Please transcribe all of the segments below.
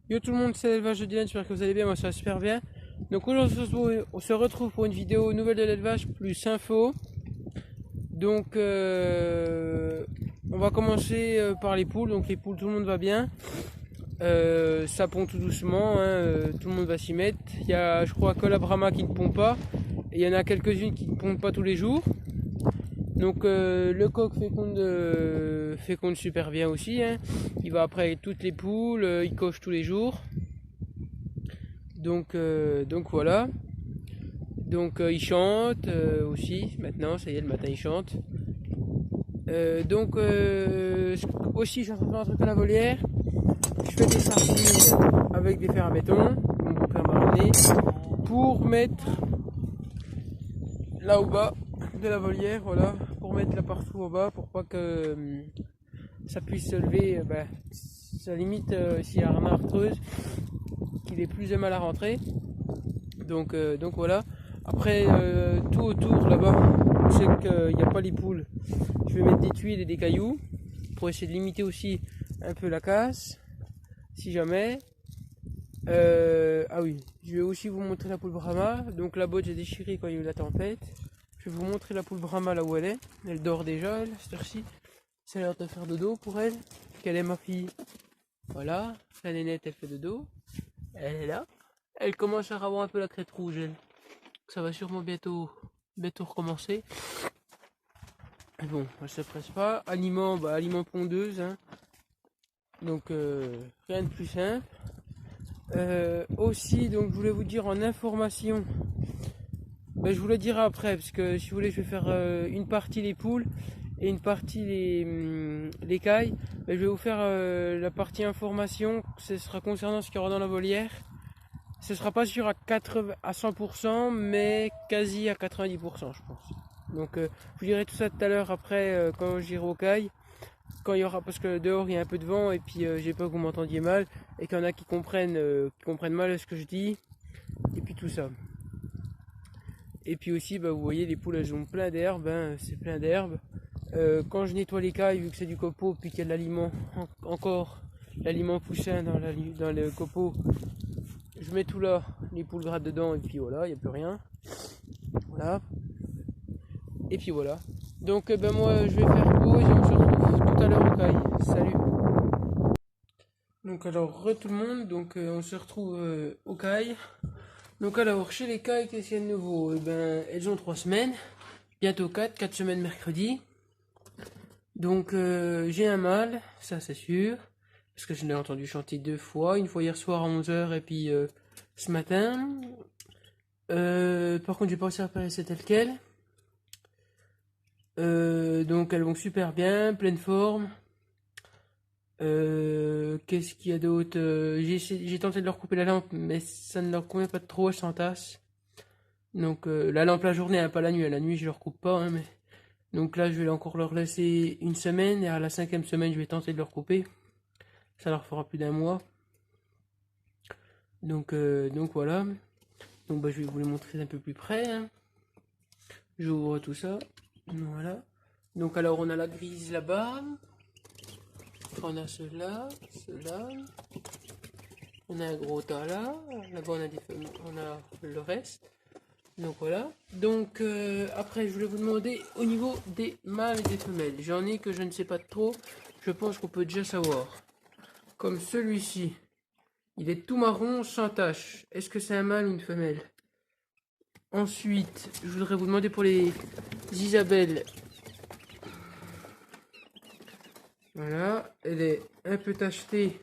Yo tout le monde, c'est l'élevage de Dylan, j'espère que vous allez bien, moi ça va super bien. Donc aujourd'hui on se retrouve pour une vidéo nouvelle de l'élevage plus info. Donc on va commencer par les poules. Donc les poules, tout le monde va bien. Ça pond tout doucement, hein, tout le monde va s'y mettre. Il y a je crois que la Brahma qui ne pond pas. Et il y en a quelques-unes qui ne pondent pas tous les jours. Donc le coq féconde super bien aussi, hein. Il va après toutes les poules, il coche tous les jours. Donc voilà. Donc il chante aussi maintenant, ça y est, le matin il chante. Aussi je vais un truc à la volière. Je fais des sardines avec des fers à béton, mon beau-père m'a ramené, pour mettre là au bas de la volière, voilà, pour mettre là partout au bas, pour pas que ça puisse se lever, ça limite s'il y a un artreuse, qu'il ait plus de mal à rentrer. Donc voilà. Après, tout autour là-bas, c'est qu'il n'y a pas les poules. Je vais mettre des tuiles et des cailloux pour essayer de limiter aussi un peu la casse, si jamais. Ah oui, je vais aussi vous montrer la poule Brahma. Donc la botte j'ai déchiré quand il y a eu la tempête. Je vais vous montrer la poule Brahma là où elle est. Elle dort déjà, elle, cette heure-ci. C'est l'heure de faire dodo pour elle. Quelle est ma fille? Voilà, la nénette elle fait dodo. Elle est là. Elle commence à avoir un peu la crête rouge, elle. Ça va sûrement bientôt recommencer. Mais bon, elle se presse pas. Aliment pondeuse, hein. Donc rien de plus simple. Aussi, donc je voulais vous dire en information. Je vous le dirai après, parce que si vous voulez, je vais faire une partie les poules et une partie les cailles. Je vais vous faire la partie information. Ce sera concernant ce qu'il y aura dans la volière. Ce sera pas sûr à 100%, mais quasi à 90%, je pense. Donc, je vous dirai tout ça tout à l'heure après, quand j'irai aux cailles. Quand il y aura, parce que dehors il y a un peu de vent et puis j'ai peur que vous m'entendiez mal et qu'il y en a qui comprennent mal ce que je dis et puis tout ça. Et puis aussi, vous voyez, les poules elles ont plein d'herbes, hein, c'est plein d'herbes. Quand je nettoie les cailles, vu que c'est du copeau, puis qu'il y a de l'aliment, encore l'aliment poussin dans le copeau, je mets tout là, les poules grattent dedans et puis voilà, il n'y a plus rien. Voilà. Et puis voilà. Donc moi je vais faire pause et on se retrouve tout à l'heure au caille. Salut. Donc alors tout le monde, donc on se retrouve au caille. Donc alors chez les cailles, qu'est-ce qu'il y a de nouveau? Elles ont 3 semaines, bientôt 4 semaines mercredi. Donc j'ai un mâle, ça c'est sûr, parce que je l'ai entendu chanter 2 fois, une fois hier soir à 11h et puis ce matin. Par contre j'ai pas réussi à repérer c'est tel quel. Donc elles vont super bien, pleine forme. Qu'est-ce qu'il y a d'autre? J'ai tenté de leur couper la lampe, mais ça ne leur convient pas trop, elles s'entassent. Donc la lampe la journée, hein, pas la nuit. La nuit je leur coupe pas, hein, mais donc là je vais encore leur laisser une semaine et à la 5e semaine je vais tenter de leur couper. Ça leur fera plus d'1 mois. Donc voilà. Donc je vais vous les montrer un peu plus près, hein. J'ouvre tout ça. Voilà. Donc alors on a la grise là-bas. On a ceux-là. On a un gros tas là. Là-bas on a le reste. Donc voilà. Donc après je voulais vous demander au niveau des mâles et des femelles. J'en ai que je ne sais pas trop. Je pense qu'on peut déjà savoir. Comme celui-ci. Il est tout marron sans tache. Est-ce que c'est un mâle ou une femelle? Ensuite, je voudrais vous demander pour les Isabelles. Voilà, elle est un peu tachetée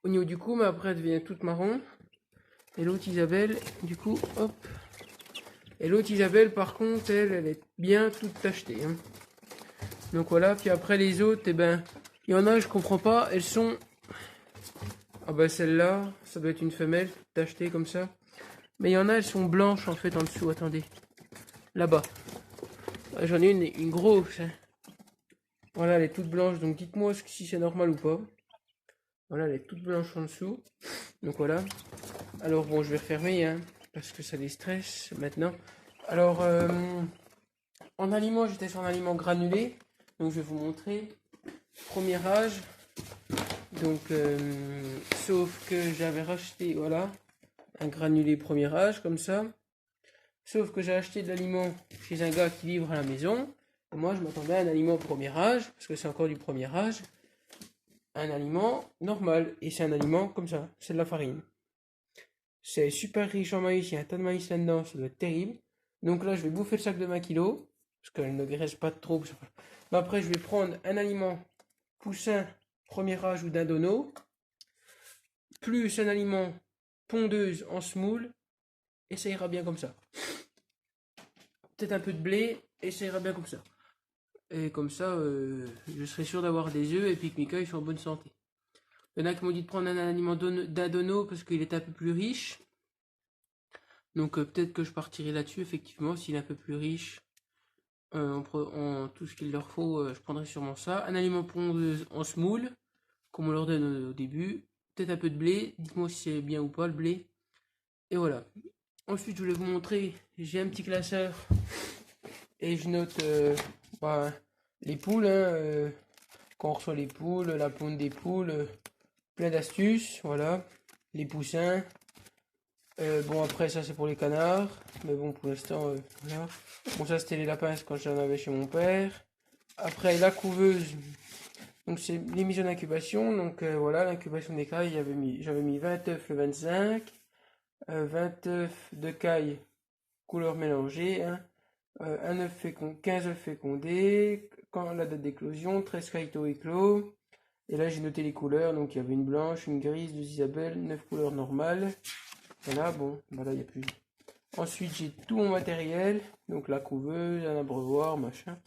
au niveau du cou, mais après elle devient toute marron. Et l'autre Isabelle, du coup, hop. Et l'autre Isabelle, par contre, elle est bien toute tachetée, hein. Donc voilà, puis après les autres, il y en a, je comprends pas, elles sont... Ah celle-là, ça doit être une femelle, tachetée comme ça. Mais il y en a, elles sont blanches en fait en dessous, attendez. Là-bas. J'en ai une grosse, hein. Voilà, elle est toute blanche, donc dites-moi si c'est normal ou pas. Voilà, elle est toute blanche en dessous. Donc voilà. Alors bon, je vais refermer, hein, parce que ça les stresse maintenant. Alors, en aliment, j'étais sur un aliment granulé. Donc je vais vous montrer. Premier âge. Donc, sauf que j'avais racheté, voilà, un granulé premier âge, comme ça. Sauf que j'ai acheté de l'aliment chez un gars qui livre à la maison. Et moi, je m'attendais à un aliment premier âge, parce que c'est encore du premier âge. Un aliment normal. Et c'est un aliment comme ça, c'est de la farine. C'est super riche en maïs, il y a un tas de maïs là-dedans, ça doit être terrible. Donc là, je vais bouffer le sac de 20 kilos, parce qu'elle ne graisse pas trop. Mais après, je vais prendre un aliment poussin, premier âge ou d'indono, plus un aliment pondeuse en semoule, et ça ira bien comme ça. Peut-être un peu de blé, et ça ira bien comme ça. Et comme ça, je serai sûr d'avoir des œufs et puis que mes cailles sont en bonne santé. Il y en a qui m'ont dit de prendre un aliment d'indono parce qu'il est un peu plus riche. Donc peut-être que je partirai là-dessus, effectivement, s'il est un peu plus riche en tout ce qu'il leur faut, je prendrai sûrement ça. Un aliment pondeuse en semoule, comme on leur donne au début. Peut-être un peu de blé, dites-moi si c'est bien ou pas le blé. Et voilà. Ensuite, je voulais vous montrer, j'ai un petit classeur et je note les poules, hein, quand on reçoit les poules, la ponte des poules, plein d'astuces, voilà. Les poussins. Bon, après, ça c'est pour les canards, mais bon, pour l'instant, voilà. Bon, ça c'était les lapins quand j'en avais chez mon père. Après, la couveuse, donc c'est les mises en incubation, donc voilà, l'incubation des cailles, j'avais mis 20 œufs le 25, 20 œufs de cailles couleur mélangée, hein, 15 œufs fécondés, quand la date d'éclosion, 13 cailles tôt éclos. Et là, j'ai noté les couleurs, donc il y avait une blanche, une grise, 2 Isabelle, 9 couleurs normales. Voilà, bon, voilà, il n'y a plus. Ensuite, j'ai tout mon matériel, donc la couveuse, un abreuvoir, machin,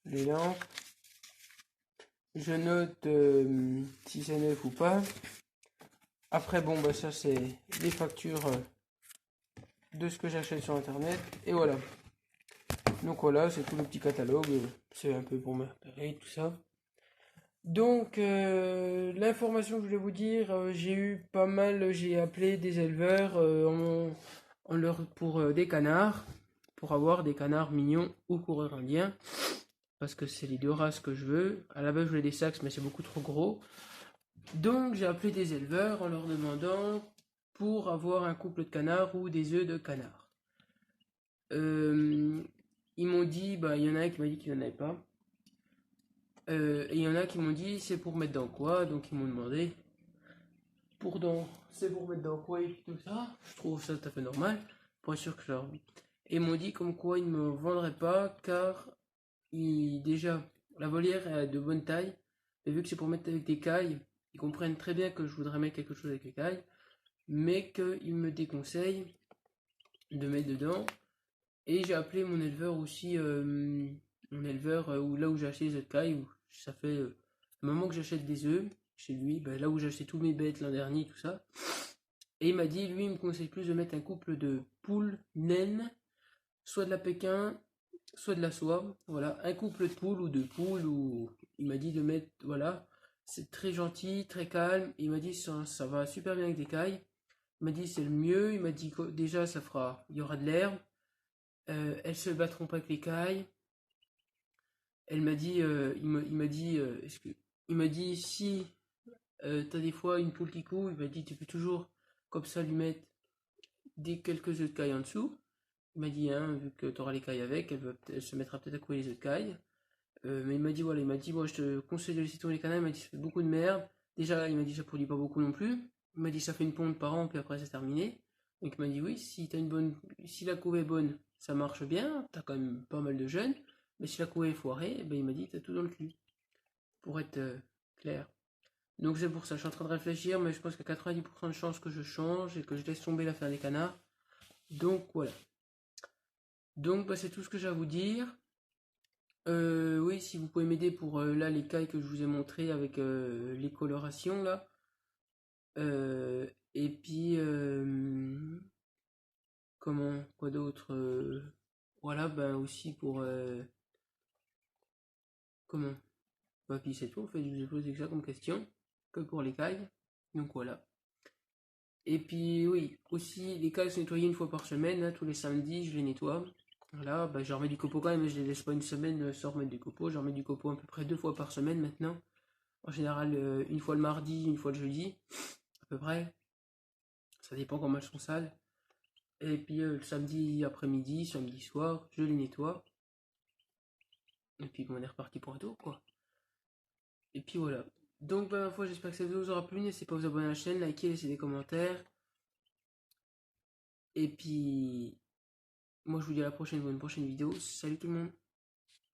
les lampes. Je note si c'est neuf ou pas. Après, bon, bah ça, c'est les factures de ce que j'achète sur internet. Et voilà. Donc voilà, c'est tout le petit catalogue. C'est un peu pour me repérer, tout ça. Donc, l'information que je voulais vous dire, j'ai eu pas mal, j'ai appelé des éleveurs pour des canards, pour avoir des canards mignons ou coureurs indiens, parce que c'est les deux races que je veux. À la base, je voulais des Saxes, mais c'est beaucoup trop gros. Donc, j'ai appelé des éleveurs en leur demandant pour avoir un couple de canards ou des œufs de canard. Ils m'ont dit, bah, il y en a un qui m'a dit qu'il n'en avait pas. Et il y en a qui m'ont dit c'est pour mettre dans quoi, donc ils m'ont demandé c'est pour mettre dans quoi et tout ça. Je trouve ça tout à fait normal, pour être sûr que je leur. Et ils m'ont dit comme quoi ils ne me vendraient pas car déjà la volière est de bonne taille, mais vu que c'est pour mettre avec des cailles, ils comprennent très bien que je voudrais mettre quelque chose avec les cailles, mais qu'ils me déconseillent de mettre dedans. Et j'ai appelé mon éleveur aussi, mon éleveur là où j'ai acheté les œufs de caille, où ça fait un moment que j'achète des œufs chez lui, là où j'ai acheté tous mes bêtes l'an dernier, tout ça. Et il m'a dit, lui, il me conseille plus de mettre un couple de poules naines, soit de la Pékin, soit de la soie. Voilà, un couple de poules ou de poules, ou il m'a dit de mettre, voilà, c'est très gentil, très calme. Il m'a dit, ça va super bien avec des cailles. Il m'a dit, c'est le mieux. Il m'a dit, déjà, il y aura de l'herbe. Elles se battront pas avec les cailles. Elle m'a dit, il m'a dit si t'as des fois une poule qui coud, il m'a dit tu peux toujours comme ça lui mettre quelques œufs de caille en dessous. Il m'a dit hein, vu que t'auras les cailles avec, elle se mettra peut-être à couler les œufs de caille. Mais il m'a dit voilà, il m'a dit moi je te conseille de laisser tourner les canards. Il m'a dit ça fait beaucoup de merde. Déjà il m'a dit ça produit pas beaucoup non plus. Il m'a dit ça fait une ponte par an puis après c'est terminé. Donc il m'a dit oui si si la couve est bonne ça marche bien, t'as quand même pas mal de jeunes. Mais si la couve est foirée, ben il m'a dit t'as tout dans le cul. Pour être clair. Donc c'est pour ça, je suis en train de réfléchir, mais je pense qu'il y a 90% de chances que je change et que je laisse tomber l'affaire des canards. Donc voilà. Donc bah, c'est tout ce que j'ai à vous dire. Oui, si vous pouvez m'aider pour là les cailles que je vous ai montré avec les colorations là. Et puis quoi d'autre voilà, ben aussi pour comment bah puis c'est tout en fait, je vous ai posé ça comme question que pour les cailles. Donc voilà. Et puis oui, aussi les cailles sont nettoyées une fois par semaine, hein, tous les samedis je les nettoie. Voilà, bah, je remets du copeau quand même, mais je les laisse pas une semaine sans remettre du copeau. Je remets du copeau à peu près 2 fois par semaine maintenant. En général, une fois le mardi, une fois le jeudi, à peu près. Ça dépend comment elles sont sales. Et puis le samedi après-midi, samedi soir, je les nettoie. Et puis bon, on est reparti pour un tour, quoi. Et puis voilà. Donc, ma foi, j'espère que cette vidéo vous aura plu. N'hésitez pas à vous abonner à la chaîne, liker, laisser des commentaires. Et puis, moi, je vous dis à la prochaine pour une prochaine vidéo. Salut tout le monde.